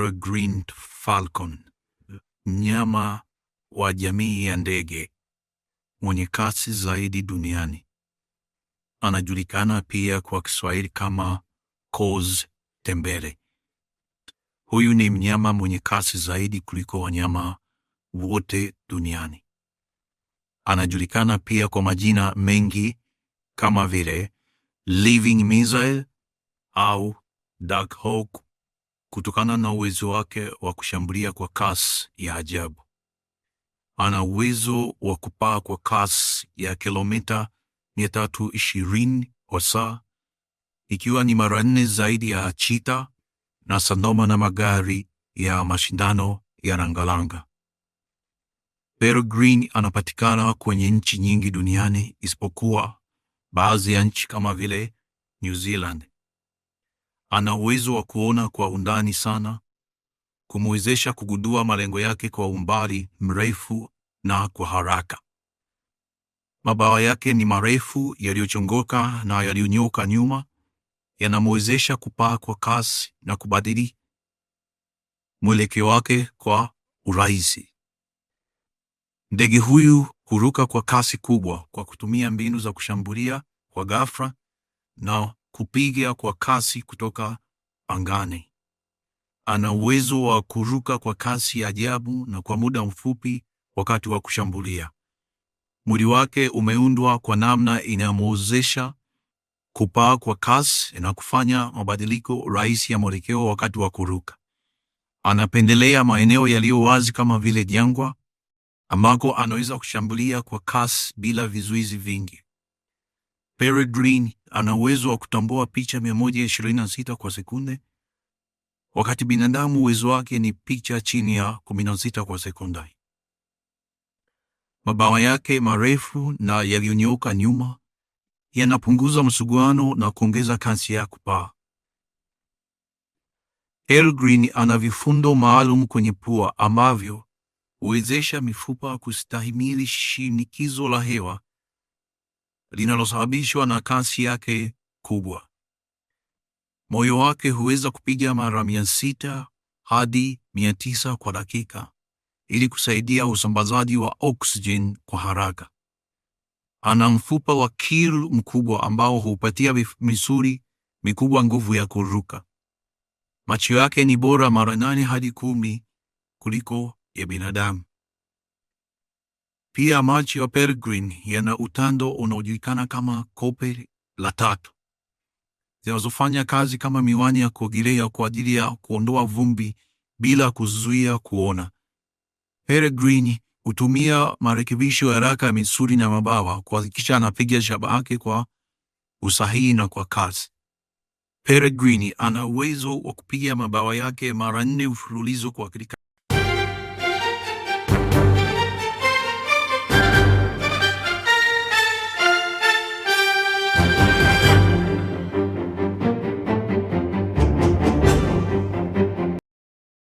Peregrine falcon, mnyama wa jamii ya ndege mwenye kasi zaidi duniani. Anajulikana pia kwa Kiswahili kama kozi tembele. Huyu ni mnyama mwenye kasi zaidi kuliko wanyama wote duniani. Anajulikana pia kwa majina mengi kama vile living missile au dark hawk kutokana na uwezo wake wa kushambulia kwa kasi ya ajabu. Ana uwezo wa kupaa kwa kasi ya kilomita 320 kwa saa, ikiwa ni mara 4 zaidi ya cheetah na sambamba na magari ya mashindano ya rangalanga. Peregrine anapatikana kwenye nchi nyingi duniani isipokuwa baadhi ya nchi kama vile New Zealand. Ana uwezo wa kuona kwa undani sana, kumwezesha kugundua malengo yake kwa umbali mrefu na kwa haraka. Mabawa yake ni marefu yaliyochongoka na yaliyonyoka nyuma, yanamwezesha kupaa kwa kasi na kubadili mwelekeo wake kwa urahisi. Ndege huyu huruka kwa kasi kubwa kwa kutumia mbinu za kushambulia kwa ghafla na kupiga kwa kasi kutoka angani. Ana uwezo wa kuruka kwa kasi ya ajabu na kwa muda mfupi wakati wa kushambulia. Mwili wake umeundwa kwa namna inayomwezesha kupaa kwa kasi na kufanya mabadiliko rahisi ya mwelekeo wakati wa kuruka. Anapendelea maeneo yaliyo wazi kama vile jangwa, ambako anaweza kushambulia kwa kasi bila vizuizi vingi. Peregrine ana uwezo wa kutambua picha 126 kwa sekunde, wakati binadamu uwezo wake ni picha chini ya 16 kwa sekunde. Mabawa yake marefu na yaliyonyooka nyuma yanapunguza msuguano na kuongeza kasi ya kupaa. Peregrine ana vifundo maalum kwenye pua ambavyo huwezesha mifupa kustahimili shinikizo la hewa linalosababishwa na kasi yake kubwa. Moyo wake huweza kupiga mara 600 hadi 900 kwa dakika ili kusaidia usambazaji wa oksijeni kwa haraka. Ana mfupa wa kil mkubwa ambao hupatia misuli mikubwa nguvu ya kuruka. Macho yake ni bora mara 8 hadi 10 kuliko ya binadamu. Pia macho ya Peregrine yana utando unaojulikana kama kope la tatu, zinazofanya kazi kama miwani ya kuogelea kwa ajili ya kuondoa vumbi bila kuzuia kuona. Peregrine hutumia marekebisho ya haraka ya misuli na mabawa kuhakikisha anapiga shabaha yake kwa usahihi na kwa kasi. Peregrine ana uwezo wa kupiga mabawa yake mara 4 mfululizo kwa dakika